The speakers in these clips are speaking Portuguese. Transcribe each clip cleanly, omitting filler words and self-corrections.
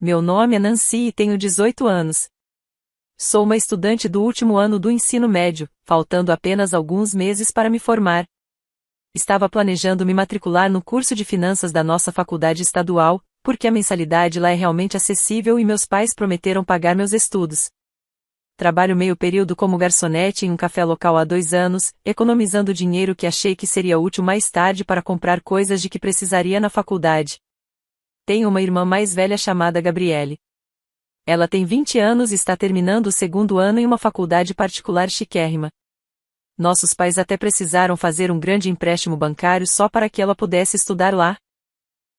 Meu nome é Nancy e tenho 18 anos. Sou uma estudante do último ano do ensino médio, faltando apenas alguns meses para me formar. Estava planejando me matricular no curso de finanças da nossa faculdade estadual, porque a mensalidade lá é realmente acessível e meus pais prometeram pagar meus estudos. Trabalho meio período como garçonete em um café local há 2 anos, economizando dinheiro que achei que seria útil mais tarde para comprar coisas de que precisaria na faculdade. Tenho uma irmã mais velha chamada Gabriele. Ela tem 20 anos e está terminando o 2º ano em uma faculdade particular chiquérrima. Nossos pais até precisaram fazer um grande empréstimo bancário só para que ela pudesse estudar lá.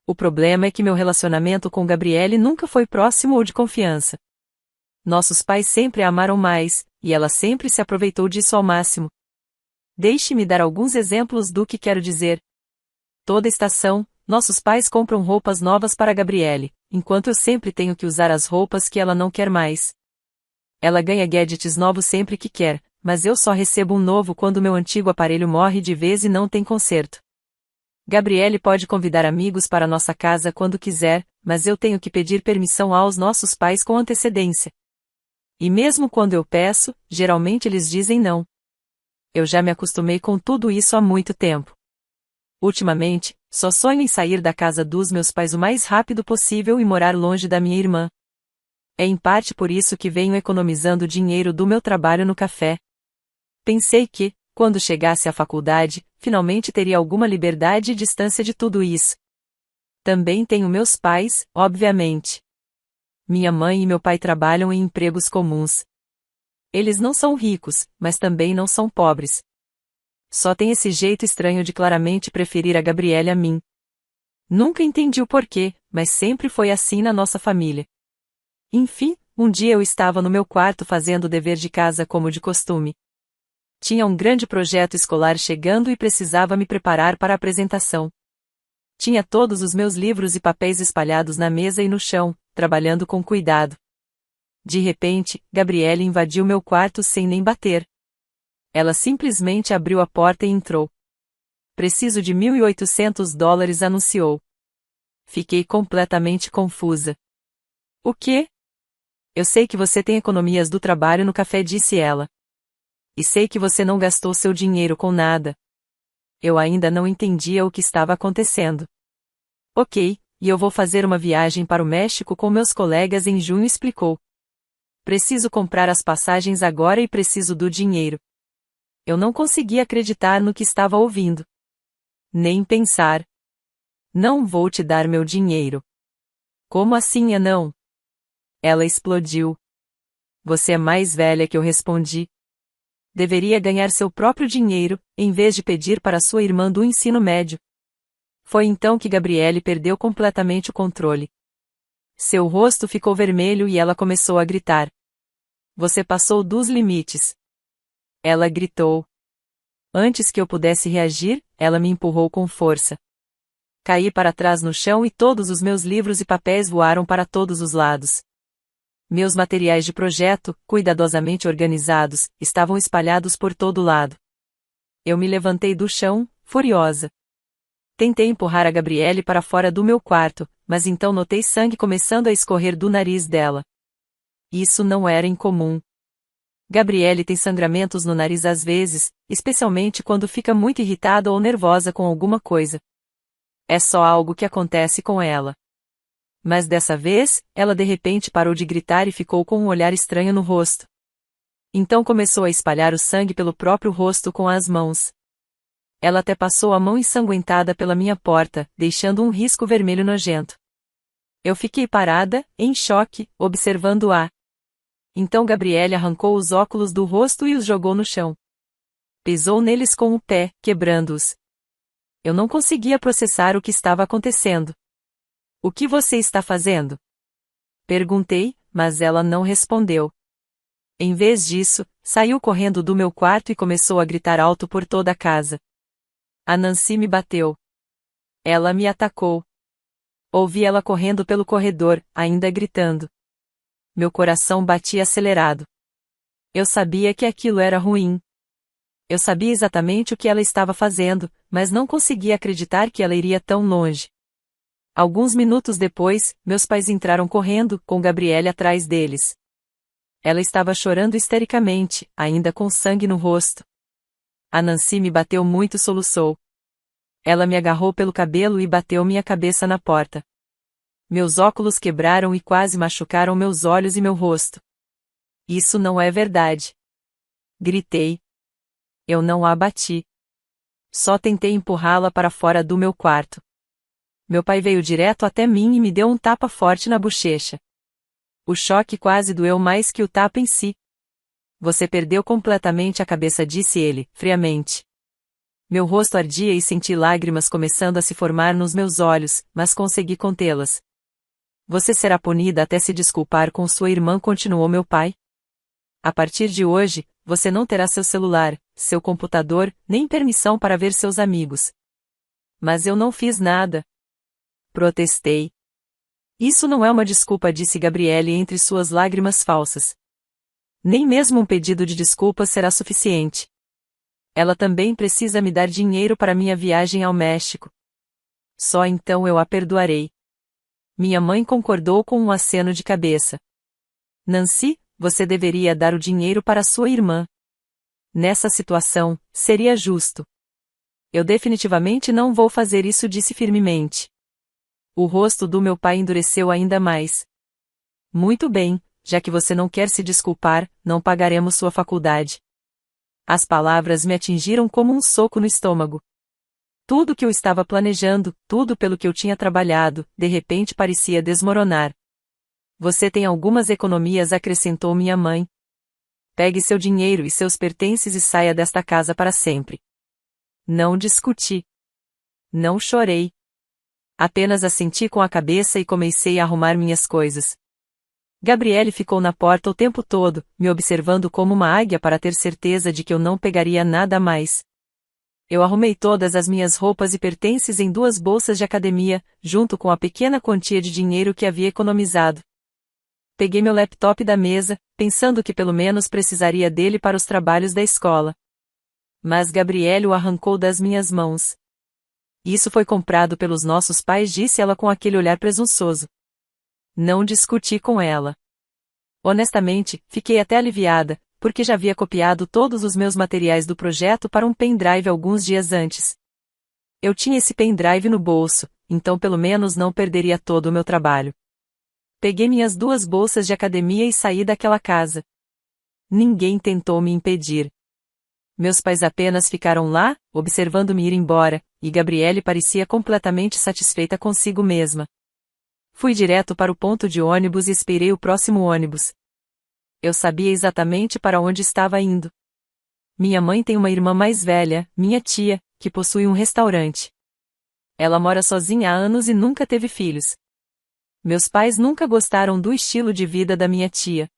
O problema é que meu relacionamento com Gabriele nunca foi próximo ou de confiança. Nossos pais sempre a amaram mais, e ela sempre se aproveitou disso ao máximo. Deixe-me dar alguns exemplos do que quero dizer. Toda estação, nossos pais compram roupas novas para Gabriele, enquanto eu sempre tenho que usar as roupas que ela não quer mais. Ela ganha gadgets novos sempre que quer, mas eu só recebo um novo quando meu antigo aparelho morre de vez e não tem conserto. Gabriele pode convidar amigos para nossa casa quando quiser, mas eu tenho que pedir permissão aos nossos pais com antecedência. E mesmo quando eu peço, geralmente eles dizem não. Eu já me acostumei com tudo isso há muito tempo. Ultimamente, só sonho em sair da casa dos meus pais o mais rápido possível e morar longe da minha irmã. É em parte por isso que venho economizando dinheiro do meu trabalho no café. Pensei que, quando chegasse à faculdade, finalmente teria alguma liberdade e distância de tudo isso. Também tenho meus pais, obviamente. Minha mãe e meu pai trabalham em empregos comuns. Eles não são ricos, mas também não são pobres. Só tem esse jeito estranho de claramente preferir a Gabriele a mim. Nunca entendi o porquê, mas sempre foi assim na nossa família. Enfim, um dia eu estava no meu quarto fazendo o dever de casa como de costume. Tinha um grande projeto escolar chegando e precisava me preparar para a apresentação. Tinha todos os meus livros e papéis espalhados na mesa e no chão, trabalhando com cuidado. De repente, Gabriele invadiu meu quarto sem nem bater. Ela simplesmente abriu a porta e entrou. Preciso de $1.800, anunciou. Fiquei completamente confusa. O quê? Eu sei que você tem economias do trabalho no café, disse ela. E sei que você não gastou seu dinheiro com nada. Eu ainda não entendia o que estava acontecendo. Ok, e eu vou fazer uma viagem para o México com meus colegas em junho, explicou. Preciso comprar as passagens agora e preciso do dinheiro. Eu não conseguia acreditar no que estava ouvindo. Nem pensar. Não vou te dar meu dinheiro. Como assim, não? Ela explodiu. Você é mais velha que eu, respondi. Deveria ganhar seu próprio dinheiro, em vez de pedir para sua irmã do ensino médio. Foi então que Gabriele perdeu completamente o controle. Seu rosto ficou vermelho e ela começou a gritar. Você passou dos limites. Ela gritou. Antes que eu pudesse reagir, ela me empurrou com força. Caí para trás no chão e todos os meus livros e papéis voaram para todos os lados. Meus materiais de projeto, cuidadosamente organizados, estavam espalhados por todo lado. Eu me levantei do chão, furiosa. Tentei empurrar a Gabriele para fora do meu quarto, mas então notei sangue começando a escorrer do nariz dela. Isso não era incomum. Gabriele tem sangramentos no nariz às vezes, especialmente quando fica muito irritada ou nervosa com alguma coisa. É só algo que acontece com ela. Mas dessa vez, ela de repente parou de gritar e ficou com um olhar estranho no rosto. Então começou a espalhar o sangue pelo próprio rosto com as mãos. Ela até passou a mão ensanguentada pela minha porta, deixando um risco vermelho nojento. Eu fiquei parada, em choque, observando-a. Então Gabriele arrancou os óculos do rosto e os jogou no chão. Pisou neles com o pé, quebrando-os. Eu não conseguia processar o que estava acontecendo. O que você está fazendo? Perguntei, mas ela não respondeu. Em vez disso, saiu correndo do meu quarto e começou a gritar alto por toda a casa. A Nancy me bateu. Ela me atacou. Ouvi ela correndo pelo corredor, ainda gritando. Meu coração batia acelerado. Eu sabia que aquilo era ruim. Eu sabia exatamente o que ela estava fazendo, mas não conseguia acreditar que ela iria tão longe. Alguns minutos depois, meus pais entraram correndo, com Gabriele atrás deles. Ela estava chorando histericamente, ainda com sangue no rosto. A Nancy me bateu muito e soluçou. Ela me agarrou pelo cabelo e bateu minha cabeça na porta. Meus óculos quebraram e quase machucaram meus olhos e meu rosto. Isso não é verdade. Gritei. Eu não a bati. Só tentei empurrá-la para fora do meu quarto. Meu pai veio direto até mim e me deu um tapa forte na bochecha. O choque quase doeu mais que o tapa em si. Você perdeu completamente a cabeça, disse ele, friamente. Meu rosto ardia e senti lágrimas começando a se formar nos meus olhos, mas consegui contê-las. Você será punida até se desculpar com sua irmã, continuou meu pai. A partir de hoje, você não terá seu celular, seu computador, nem permissão para ver seus amigos. Mas eu não fiz nada. Protestei. Isso não é uma desculpa, disse Gabriele entre suas lágrimas falsas. Nem mesmo um pedido de desculpa será suficiente. Ela também precisa me dar dinheiro para minha viagem ao México. Só então eu a perdoarei. Minha mãe concordou com um aceno de cabeça. Nancy, você deveria dar o dinheiro para sua irmã. Nessa situação, seria justo. Eu definitivamente não vou fazer isso, disse firmemente. O rosto do meu pai endureceu ainda mais. Muito bem, já que você não quer se desculpar, não pagaremos sua faculdade. As palavras me atingiram como um soco no estômago. Tudo que eu estava planejando, tudo pelo que eu tinha trabalhado, de repente parecia desmoronar. Você tem algumas economias, acrescentou minha mãe. Pegue seu dinheiro e seus pertences e saia desta casa para sempre. Não discuti. Não chorei. Apenas assenti com a cabeça e comecei a arrumar minhas coisas. Gabriele ficou na porta o tempo todo, me observando como uma águia para ter certeza de que eu não pegaria nada mais. Eu arrumei todas as minhas roupas e pertences em 2 bolsas de academia, junto com a pequena quantia de dinheiro que havia economizado. Peguei meu laptop da mesa, pensando que pelo menos precisaria dele para os trabalhos da escola. Mas Gabriele o arrancou das minhas mãos. Isso foi comprado pelos nossos pais, disse ela com aquele olhar presunçoso. Não discuti com ela. Honestamente, fiquei até aliviada, porque já havia copiado todos os meus materiais do projeto para um pendrive alguns dias antes. Eu tinha esse pendrive no bolso, então pelo menos não perderia todo o meu trabalho. Peguei minhas 2 bolsas de academia e saí daquela casa. Ninguém tentou me impedir. Meus pais apenas ficaram lá, observando-me ir embora, e Gabriele parecia completamente satisfeita consigo mesma. Fui direto para o ponto de ônibus e esperei o próximo ônibus. Eu sabia exatamente para onde estava indo. Minha mãe tem uma irmã mais velha, minha tia, que possui um restaurante. Ela mora sozinha há anos e nunca teve filhos. Meus pais nunca gostaram do estilo de vida da minha tia.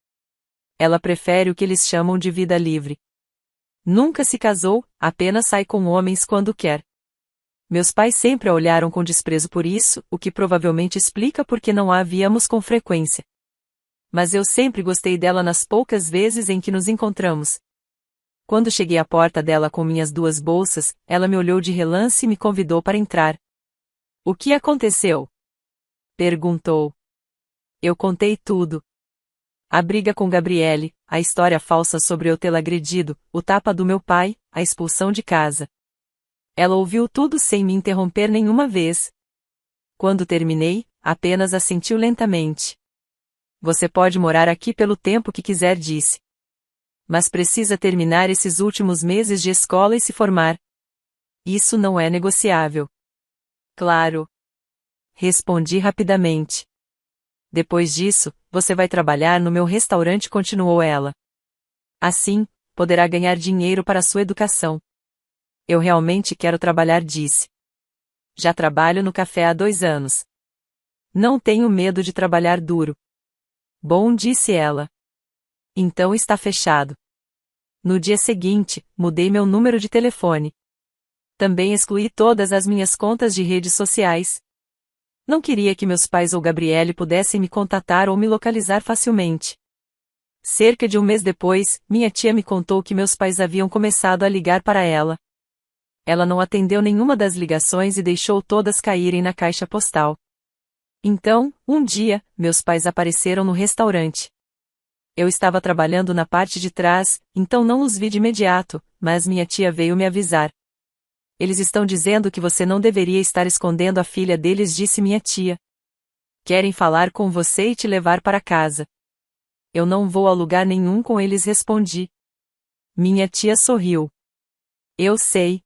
Ela prefere o que eles chamam de vida livre. Nunca se casou, apenas sai com homens quando quer. Meus pais sempre a olharam com desprezo por isso, o que provavelmente explica por que não a víamos com frequência. Mas eu sempre gostei dela nas poucas vezes em que nos encontramos. Quando cheguei à porta dela com minhas 2 bolsas, ela me olhou de relance e me convidou para entrar. O que aconteceu? Perguntou. Eu contei tudo. A briga com Gabriele, a história falsa sobre eu tê-la agredido, o tapa do meu pai, a expulsão de casa. Ela ouviu tudo sem me interromper nenhuma vez. Quando terminei, apenas assentiu lentamente. Você pode morar aqui pelo tempo que quiser, disse. Mas precisa terminar esses últimos meses de escola e se formar. Isso não é negociável. Claro. Respondi rapidamente. Depois disso, você vai trabalhar no meu restaurante, continuou ela. Assim, poderá ganhar dinheiro para sua educação. Eu realmente quero trabalhar, disse. Já trabalho no café há 2 anos. Não tenho medo de trabalhar duro. Bom, disse ela. Então está fechado. No dia seguinte, mudei meu número de telefone. Também excluí todas as minhas contas de redes sociais. Não queria que meus pais ou Gabriele pudessem me contatar ou me localizar facilmente. Cerca de um mês depois, minha tia me contou que meus pais haviam começado a ligar para ela. Ela não atendeu nenhuma das ligações e deixou todas caírem na caixa postal. Então, um dia, meus pais apareceram no restaurante. Eu estava trabalhando na parte de trás, então não os vi de imediato, mas minha tia veio me avisar. Eles estão dizendo que você não deveria estar escondendo a filha deles, disse minha tia. Querem falar com você e te levar para casa. Eu não vou a lugar nenhum com eles, respondi. Minha tia sorriu. Eu sei.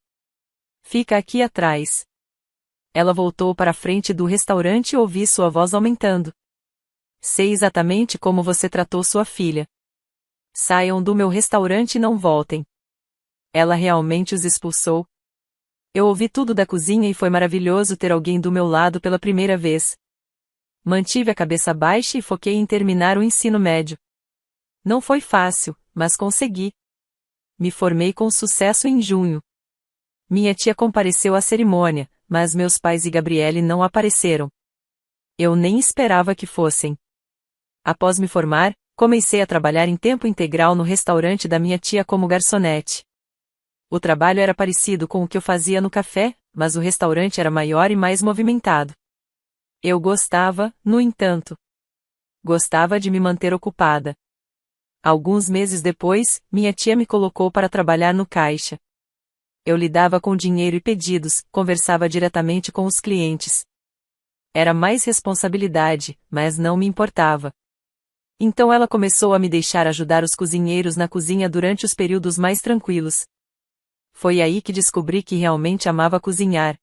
Fica aqui atrás. Ela voltou para a frente do restaurante e ouvi sua voz aumentando. Sei exatamente como você tratou sua filha. Saiam do meu restaurante e não voltem. Ela realmente os expulsou. Eu ouvi tudo da cozinha e foi maravilhoso ter alguém do meu lado pela primeira vez. Mantive a cabeça baixa e foquei em terminar o ensino médio. Não foi fácil, mas consegui. Me formei com sucesso em junho. Minha tia compareceu à cerimônia, mas meus pais e Gabriele não apareceram. Eu nem esperava que fossem. Após me formar, comecei a trabalhar em tempo integral no restaurante da minha tia como garçonete. O trabalho era parecido com o que eu fazia no café, mas o restaurante era maior e mais movimentado. Eu gostava, no entanto. Gostava de me manter ocupada. Alguns meses depois, minha tia me colocou para trabalhar no caixa. Eu lidava com dinheiro e pedidos, conversava diretamente com os clientes. Era mais responsabilidade, mas não me importava. Então ela começou a me deixar ajudar os cozinheiros na cozinha durante os períodos mais tranquilos. Foi aí que descobri que realmente amava cozinhar.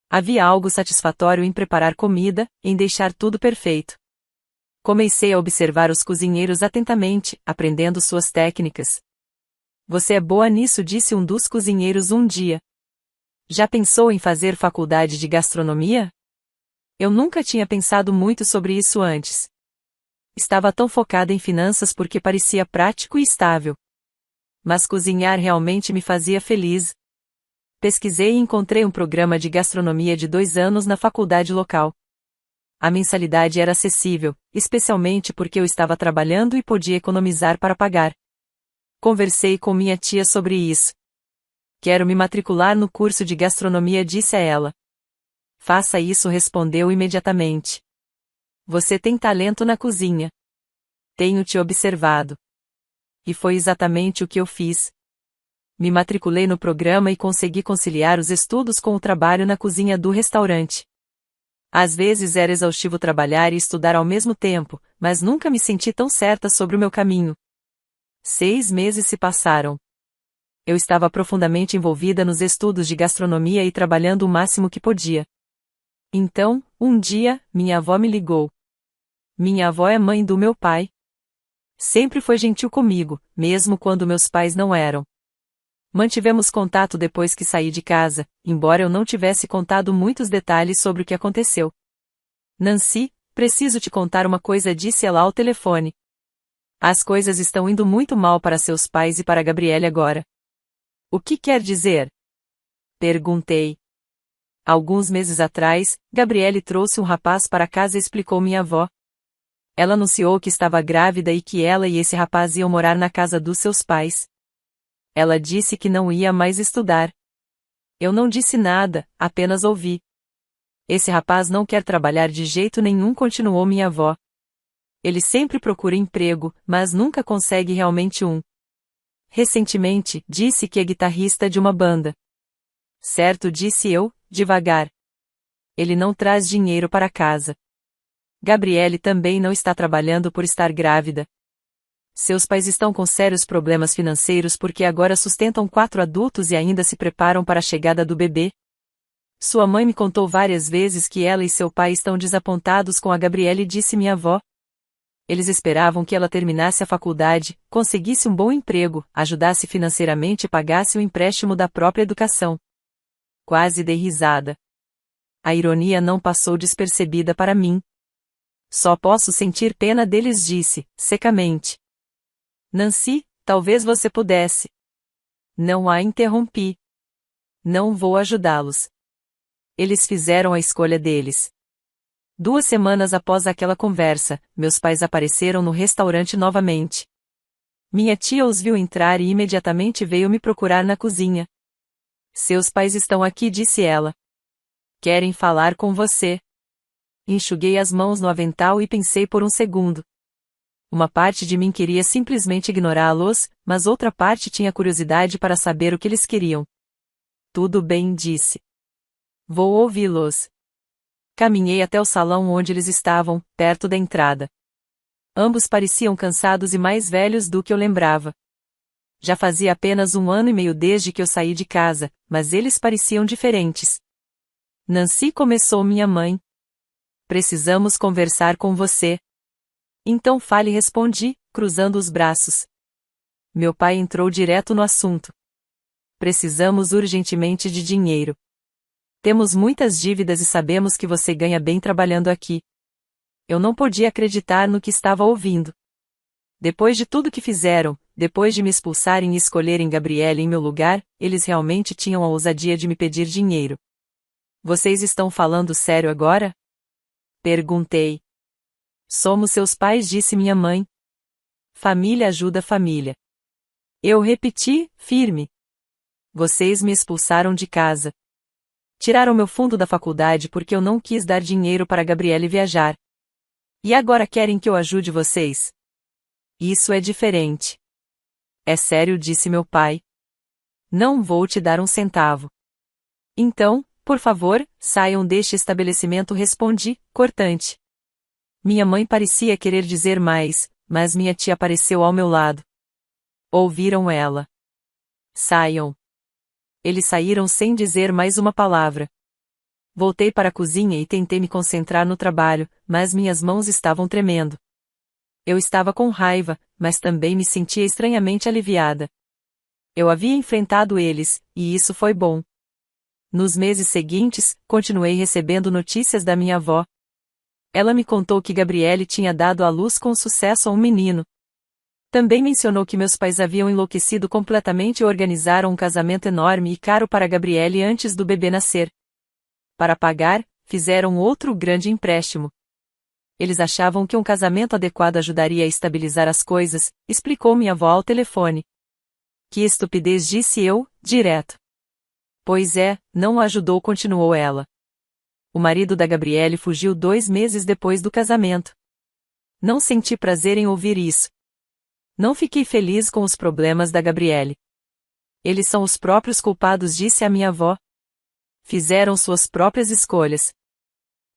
Havia algo satisfatório em preparar comida, em deixar tudo perfeito. Comecei a observar os cozinheiros atentamente, aprendendo suas técnicas. Você é boa nisso, disse um dos cozinheiros um dia. Já pensou em fazer faculdade de gastronomia? Eu nunca tinha pensado muito sobre isso antes. Estava tão focada em finanças porque parecia prático e estável. Mas cozinhar realmente me fazia feliz. Pesquisei e encontrei um programa de gastronomia de 2 anos na faculdade local. A mensalidade era acessível, especialmente porque eu estava trabalhando e podia economizar para pagar. Conversei com minha tia sobre isso. Quero me matricular no curso de gastronomia, disse a ela. Faça isso, respondeu imediatamente. Você tem talento na cozinha. Tenho te observado. E foi exatamente o que eu fiz. Me matriculei no programa e consegui conciliar os estudos com o trabalho na cozinha do restaurante. Às vezes era exaustivo trabalhar e estudar ao mesmo tempo, mas nunca me senti tão certa sobre o meu caminho. 6 meses se passaram. Eu estava profundamente envolvida nos estudos de gastronomia e trabalhando o máximo que podia. Então, um dia, minha avó me ligou. Minha avó é mãe do meu pai. Sempre foi gentil comigo, mesmo quando meus pais não eram. Mantivemos contato depois que saí de casa, embora eu não tivesse contado muitos detalhes sobre o que aconteceu. Nancy, preciso te contar uma coisa, disse ela ao telefone. As coisas estão indo muito mal para seus pais e para Gabriele agora. O que quer dizer? Perguntei. Alguns meses atrás, Gabriele trouxe um rapaz para casa, explicou minha avó. Ela anunciou que estava grávida e que ela e esse rapaz iam morar na casa dos seus pais. Ela disse que não ia mais estudar. Eu não disse nada, apenas ouvi. Esse rapaz não quer trabalhar de jeito nenhum, continuou minha avó. Ele sempre procura emprego, mas nunca consegue realmente um. Recentemente, disse que é guitarrista de uma banda. Certo, disse eu, devagar. Ele não traz dinheiro para casa. Gabriele também não está trabalhando por estar grávida. Seus pais estão com sérios problemas financeiros porque agora sustentam 4 adultos e ainda se preparam para a chegada do bebê. Sua mãe me contou várias vezes que ela e seu pai estão desapontados com a Gabriele, disse minha avó. Eles esperavam que ela terminasse a faculdade, conseguisse um bom emprego, ajudasse financeiramente e pagasse o empréstimo da própria educação. Quase dei risada. A ironia não passou despercebida para mim. Só posso sentir pena deles, disse, secamente. Nancy, talvez você pudesse. Não a interrompi. Não vou ajudá-los. Eles fizeram a escolha deles. 2 semanas após aquela conversa, meus pais apareceram no restaurante novamente. Minha tia os viu entrar e imediatamente veio me procurar na cozinha. Seus pais estão aqui, disse ela. Querem falar com você. enxuguei as mãos no avental e pensei por um segundo. Uma parte de mim queria simplesmente ignorá-los, mas outra parte tinha curiosidade para saber o que eles queriam. Tudo bem, disse. Vou ouvi-los. Caminhei até o salão onde eles estavam, perto da entrada. Ambos pareciam cansados e mais velhos do que eu lembrava. Já fazia apenas 1 ano e meio desde que eu saí de casa, mas eles pareciam diferentes. Nancy, começou minha mãe. Precisamos conversar com você. Então fale, respondi, cruzando os braços. Meu pai entrou direto no assunto. Precisamos urgentemente de dinheiro. Temos muitas dívidas e sabemos que você ganha bem trabalhando aqui. Eu não podia acreditar no que estava ouvindo. Depois de tudo que fizeram, depois de me expulsarem e escolherem Gabriele em meu lugar, eles realmente tinham a ousadia de me pedir dinheiro. Vocês estão falando sério agora? Perguntei. Somos seus pais, disse minha mãe. Família ajuda família. Eu repeti, firme. Vocês me expulsaram de casa. Tiraram meu fundo da faculdade porque eu não quis dar dinheiro para Gabriele viajar. E agora querem que eu ajude vocês? Isso é diferente. É sério, disse meu pai. Não vou te dar um centavo. Então, por favor, saiam deste estabelecimento, respondi, cortante. Minha mãe parecia querer dizer mais, mas minha tia apareceu ao meu lado. Ouviram ela? Saiam. Eles saíram sem dizer mais uma palavra. Voltei para a cozinha e tentei me concentrar no trabalho, mas minhas mãos estavam tremendo. Eu estava com raiva, mas também me sentia estranhamente aliviada. Eu havia enfrentado eles, e isso foi bom. Nos meses seguintes, continuei recebendo notícias da minha avó. Ela me contou que Gabriele tinha dado à luz com sucesso a um menino. Também mencionou que meus pais haviam enlouquecido completamente e organizaram um casamento enorme e caro para Gabriele antes do bebê nascer. Para pagar, fizeram outro grande empréstimo. Eles achavam que um casamento adequado ajudaria a estabilizar as coisas, explicou minha avó ao telefone. Que estupidez, disse eu, direto. Pois é, não ajudou, continuou ela. O marido da Gabriele fugiu 2 meses depois do casamento. Não senti prazer em ouvir isso. Não fiquei feliz com os problemas da Gabriele. Eles são os próprios culpados, disse a minha avó. Fizeram suas próprias escolhas.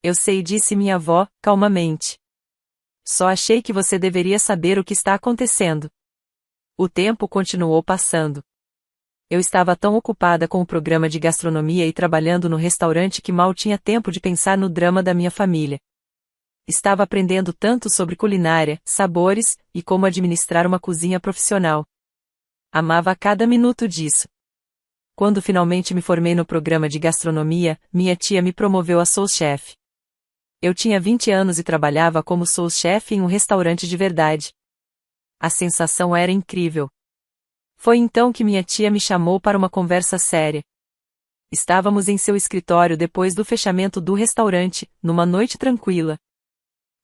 Eu sei, disse minha avó, calmamente. Só achei que você deveria saber o que está acontecendo. O tempo continuou passando. Eu estava tão ocupada com o programa de gastronomia e trabalhando no restaurante que mal tinha tempo de pensar no drama da minha família. Estava aprendendo tanto sobre culinária, sabores, e como administrar uma cozinha profissional. Amava cada minuto disso. Quando finalmente me formei no programa de gastronomia, minha tia me promoveu a sous-chefe. Eu tinha 20 anos e trabalhava como sous-chefe em um restaurante de verdade. A sensação era incrível. Foi então que minha tia me chamou para uma conversa séria. Estávamos em seu escritório depois do fechamento do restaurante, numa noite tranquila.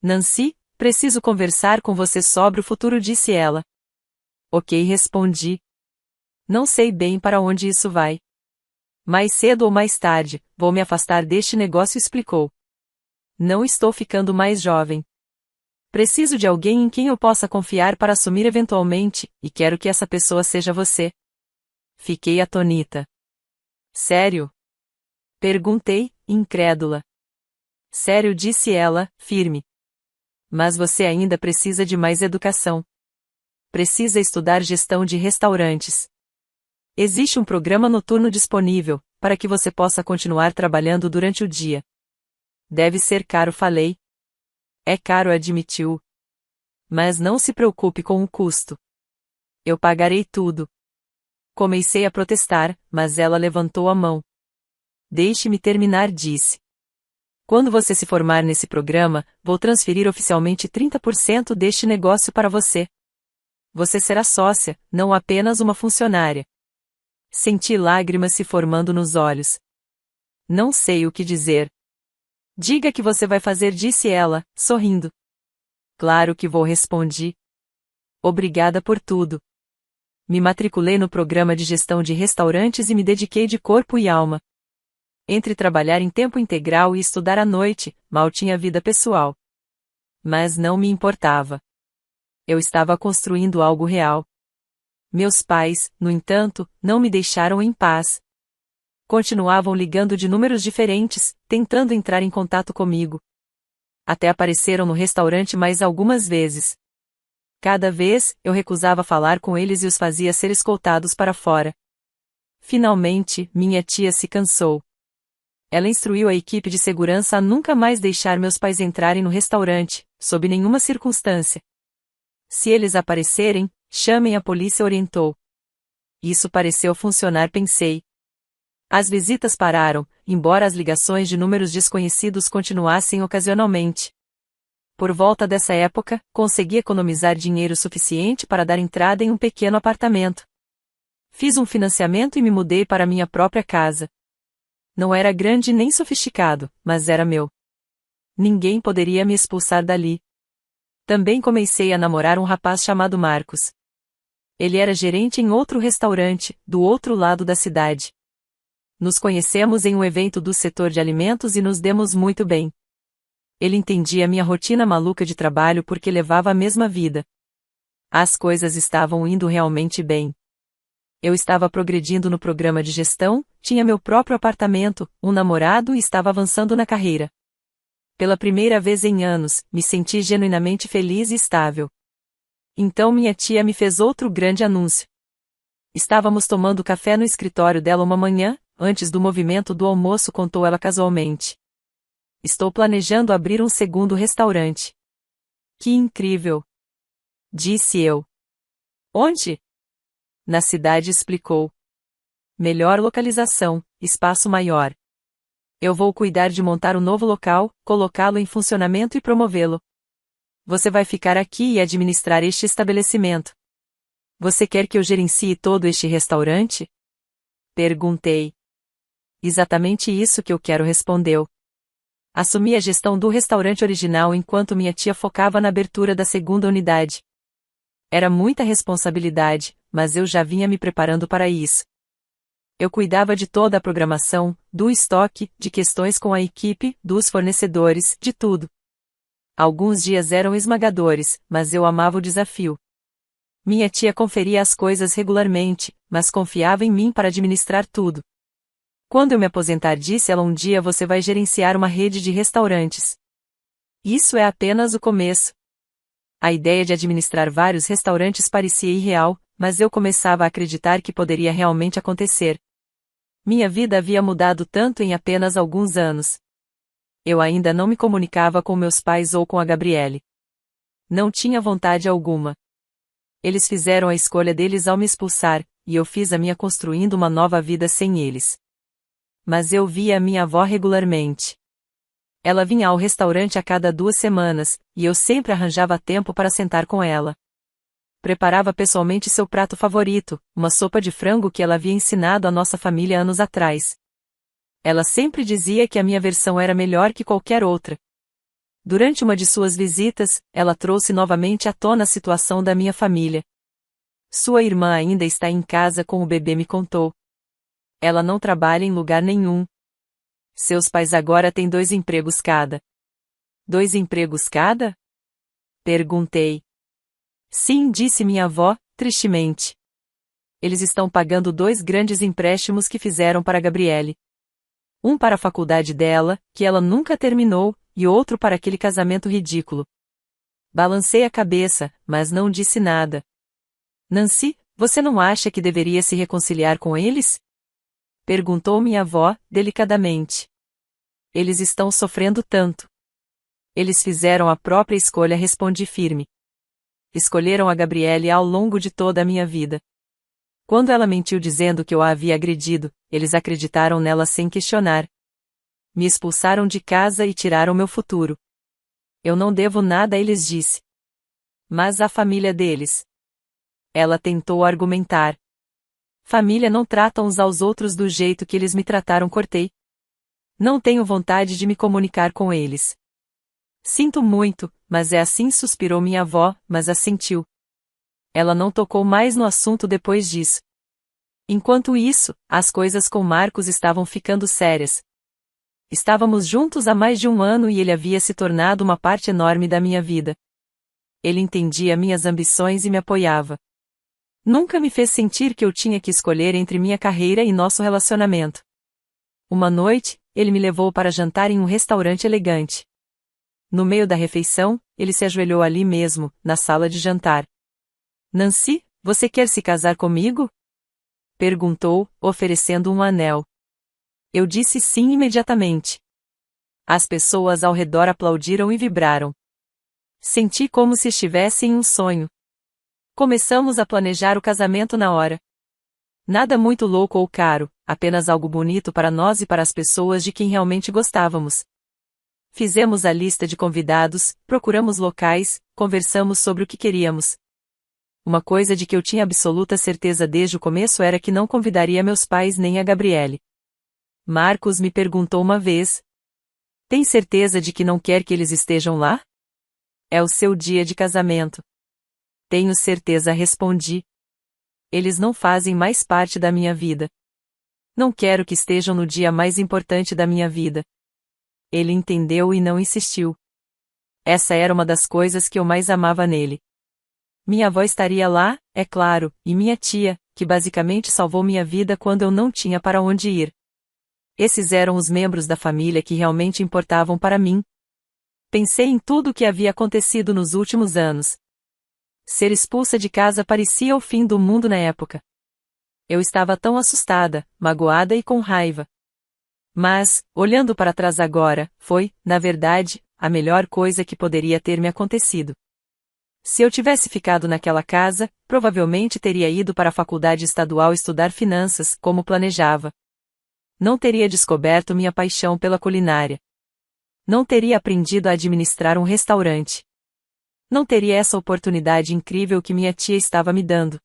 Nancy, preciso conversar com você sobre o futuro, disse ela. Ok, respondi. Não sei bem para onde isso vai. Mais cedo ou mais tarde, vou me afastar deste negócio, explicou. Não estou ficando mais jovem. Preciso de alguém em quem eu possa confiar para assumir eventualmente, e quero que essa pessoa seja você. Fiquei atônita. Sério? Perguntei, incrédula. Sério, disse ela, firme. Mas você ainda precisa de mais educação. Precisa estudar gestão de restaurantes. Existe um programa noturno disponível, para que você possa continuar trabalhando durante o dia. Deve ser caro, falei. É caro, admitiu. Mas não se preocupe com o custo. Eu pagarei tudo. Comecei a protestar, mas ela levantou a mão. Deixe-me terminar, disse. Quando você se formar nesse programa, vou transferir oficialmente 30% deste negócio para você. Você será sócia, não apenas uma funcionária. Senti lágrimas se formando nos olhos. Não sei o que dizer. Diga que você vai fazer, disse ela, sorrindo. Claro que vou, respondi. Obrigada por tudo. Me matriculei no programa de gestão de restaurantes e me dediquei de corpo e alma. Entre trabalhar em tempo integral e estudar à noite, mal tinha vida pessoal. Mas não me importava. Eu estava construindo algo real. Meus pais, no entanto, não me deixaram em paz. Continuavam ligando de números diferentes, tentando entrar em contato comigo. Até apareceram no restaurante mais algumas vezes. Cada vez, eu recusava falar com eles e os fazia ser escoltados para fora. Finalmente, minha tia se cansou. Ela instruiu a equipe de segurança a nunca mais deixar meus pais entrarem no restaurante, sob nenhuma circunstância. Se eles aparecerem, chamem a polícia, orientou. Isso pareceu funcionar, pensei. As visitas pararam, embora as ligações de números desconhecidos continuassem ocasionalmente. Por volta dessa época, consegui economizar dinheiro suficiente para dar entrada em um pequeno apartamento. Fiz um financiamento e me mudei para minha própria casa. Não era grande nem sofisticado, mas era meu. Ninguém poderia me expulsar dali. Também comecei a namorar um rapaz chamado Marcos. Ele era gerente em outro restaurante, do outro lado da cidade. Nos conhecemos em um evento do setor de alimentos e nos demos muito bem. Ele entendia minha rotina maluca de trabalho porque levava a mesma vida. As coisas estavam indo realmente bem. Eu estava progredindo no programa de gestão, tinha meu próprio apartamento, um namorado e estava avançando na carreira. Pela primeira vez em anos, me senti genuinamente feliz e estável. Então minha tia me fez outro grande anúncio. Estávamos tomando café no escritório dela uma manhã, antes do movimento do almoço, contou ela casualmente. Estou planejando abrir um segundo restaurante. Que incrível! Disse eu. Onde? Na cidade, explicou. Melhor localização, espaço maior. Eu vou cuidar de montar o novo local, colocá-lo em funcionamento e promovê-lo. Você vai ficar aqui e administrar este estabelecimento. Você quer que eu gerencie todo este restaurante? Perguntei. Exatamente isso que eu quero, respondeu. Assumi a gestão do restaurante original enquanto minha tia focava na abertura da segunda unidade. Era muita responsabilidade, mas eu já vinha me preparando para isso. Eu cuidava de toda a programação, do estoque, de questões com a equipe, dos fornecedores, de tudo. Alguns dias eram esmagadores, mas eu amava o desafio. Minha tia conferia as coisas regularmente, mas confiava em mim para administrar tudo. Quando eu me aposentar, disse ela, um dia você vai gerenciar uma rede de restaurantes. Isso é apenas o começo. A ideia de administrar vários restaurantes parecia irreal, mas eu começava a acreditar que poderia realmente acontecer. Minha vida havia mudado tanto em apenas alguns anos. Eu ainda não me comunicava com meus pais ou com a Gabriele. Não tinha vontade alguma. Eles fizeram a escolha deles ao me expulsar, e eu fiz a minha construindo uma nova vida sem eles. Mas eu via a minha avó regularmente. Ela vinha ao restaurante a cada 2 semanas, e eu sempre arranjava tempo para sentar com ela. Preparava pessoalmente seu prato favorito, uma sopa de frango que ela havia ensinado à nossa família anos atrás. Ela sempre dizia que a minha versão era melhor que qualquer outra. Durante uma de suas visitas, ela trouxe novamente à tona a situação da minha família. Sua irmã ainda está em casa com o bebê, me contou. Ela não trabalha em lugar nenhum. Seus pais agora têm 2 empregos cada. 2 empregos cada? Perguntei. Sim, disse minha avó, tristemente. Eles estão pagando 2 grandes empréstimos que fizeram para Gabriele. Um para a faculdade dela, que ela nunca terminou, e outro para aquele casamento ridículo. Balancei a cabeça, mas não disse nada. Nancy, você não acha que deveria se reconciliar com eles? Perguntou minha avó, delicadamente. Eles estão sofrendo tanto. Eles fizeram a própria escolha, respondi firme. Escolheram a Gabriele ao longo de toda a minha vida. Quando ela mentiu dizendo que eu a havia agredido, eles acreditaram nela sem questionar. Me expulsaram de casa e tiraram meu futuro. Eu não devo nada a eles, disse. Mas à família deles. Ela tentou argumentar. Família não trata uns aos outros do jeito que eles me trataram, cortei. Não tenho vontade de me comunicar com eles. Sinto muito, mas é assim, suspirou minha avó, mas assentiu. Ela não tocou mais no assunto depois disso. Enquanto isso, as coisas com Marcos estavam ficando sérias, Estávamos juntos há mais de um ano e ele havia se tornado uma parte enorme da minha vida. Ele entendia minhas ambições e me apoiava. Nunca me fez sentir que eu tinha que escolher entre minha carreira e nosso relacionamento. Uma noite, ele me levou para jantar em um restaurante elegante. No meio da refeição, ele se ajoelhou ali mesmo, na sala de jantar. Nancy, você quer se casar comigo? Perguntou, oferecendo um anel. Eu disse sim imediatamente. As pessoas ao redor aplaudiram e vibraram. Senti como se estivesse em um sonho. Começamos a planejar o casamento na hora. Nada muito louco ou caro, apenas algo bonito para nós e para as pessoas de quem realmente gostávamos. Fizemos a lista de convidados, procuramos locais, conversamos sobre o que queríamos. Uma coisa de que eu tinha absoluta certeza desde o começo era que não convidaria meus pais nem a Gabriele. Marcos me perguntou uma vez: tem certeza de que não quer que eles estejam lá? É o seu dia de casamento. Tenho certeza, respondi. Eles não fazem mais parte da minha vida. Não quero que estejam no dia mais importante da minha vida. Ele entendeu e não insistiu. Essa era uma das coisas que eu mais amava nele. Minha avó estaria lá, é claro, e minha tia, que basicamente salvou minha vida quando eu não tinha para onde ir. Esses eram os membros da família que realmente importavam para mim. Pensei em tudo o que havia acontecido nos últimos anos. Ser expulsa de casa parecia o fim do mundo na época. Eu estava tão assustada, magoada e com raiva. Mas, olhando para trás agora, foi, na verdade, a melhor coisa que poderia ter me acontecido. Se eu tivesse ficado naquela casa, provavelmente teria ido para a faculdade estadual estudar finanças, como planejava. Não teria descoberto minha paixão pela culinária. Não teria aprendido a administrar um restaurante. Não teria essa oportunidade incrível que minha tia estava me dando.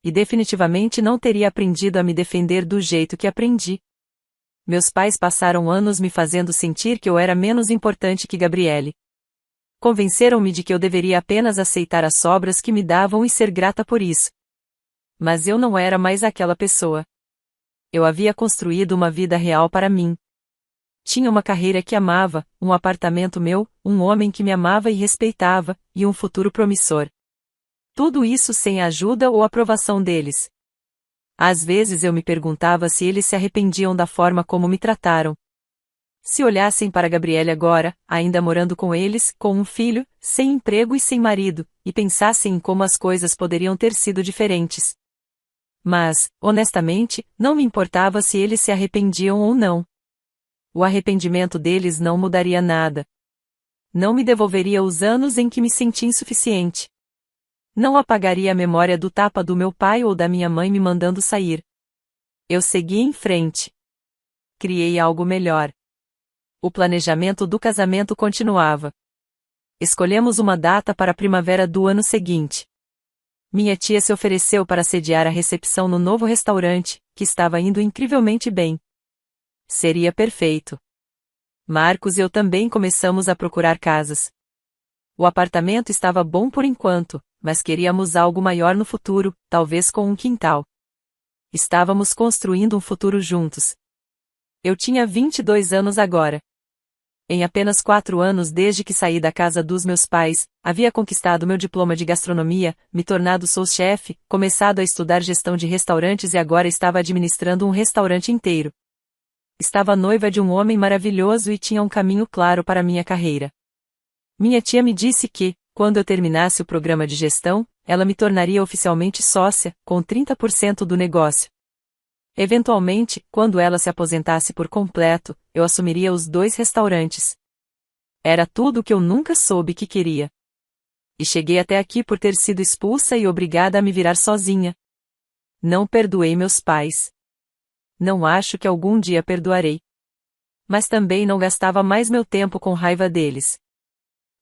E definitivamente não teria aprendido a me defender do jeito que aprendi. Meus pais passaram anos me fazendo sentir que eu era menos importante que Gabriele. Convenceram-me de que eu deveria apenas aceitar as sobras que me davam e ser grata por isso. Mas eu não era mais aquela pessoa. Eu havia construído uma vida real para mim. Tinha uma carreira que amava, um apartamento meu, um homem que me amava e respeitava, e um futuro promissor. Tudo isso sem a ajuda ou aprovação deles. Às vezes eu me perguntava se eles se arrependiam da forma como me trataram. Se olhassem para Gabriele agora, ainda morando com eles, com um filho, sem emprego e sem marido, e pensassem em como as coisas poderiam ter sido diferentes. Mas, honestamente, não me importava se eles se arrependiam ou não. O arrependimento deles não mudaria nada. Não me devolveria os anos em que me senti insuficiente. Não apagaria a memória do tapa do meu pai ou da minha mãe me mandando sair. Eu segui em frente. Criei algo melhor. O planejamento do casamento continuava. Escolhemos uma data para a primavera do ano seguinte. Minha tia se ofereceu para sediar a recepção no novo restaurante, que estava indo incrivelmente bem. Seria perfeito. Marcos e eu também começamos a procurar casas. O apartamento estava bom por enquanto, mas queríamos algo maior no futuro, talvez com um quintal. Estávamos construindo um futuro juntos. Eu tinha 22 anos agora. Em apenas 4 anos desde que saí da casa dos meus pais, havia conquistado meu diploma de gastronomia, me tornado sous-chefe, começado a estudar gestão de restaurantes e agora estava administrando um restaurante inteiro. Estava noiva de um homem maravilhoso e tinha um caminho claro para minha carreira. Minha tia me disse que, quando eu terminasse o programa de gestão, ela me tornaria oficialmente sócia, com 30% do negócio. Eventualmente, quando ela se aposentasse por completo, eu assumiria os 2 restaurantes. Era tudo o que eu nunca soube que queria. E cheguei até aqui por ter sido expulsa e obrigada a me virar sozinha. Não perdoei meus pais. Não acho que algum dia perdoarei. Mas também não gastava mais meu tempo com raiva deles.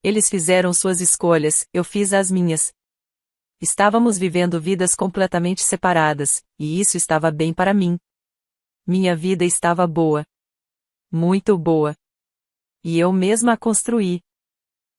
Eles fizeram suas escolhas, eu fiz as minhas. Estávamos vivendo vidas completamente separadas, e isso estava bem para mim. Minha vida estava boa. Muito boa. E eu mesma a construí.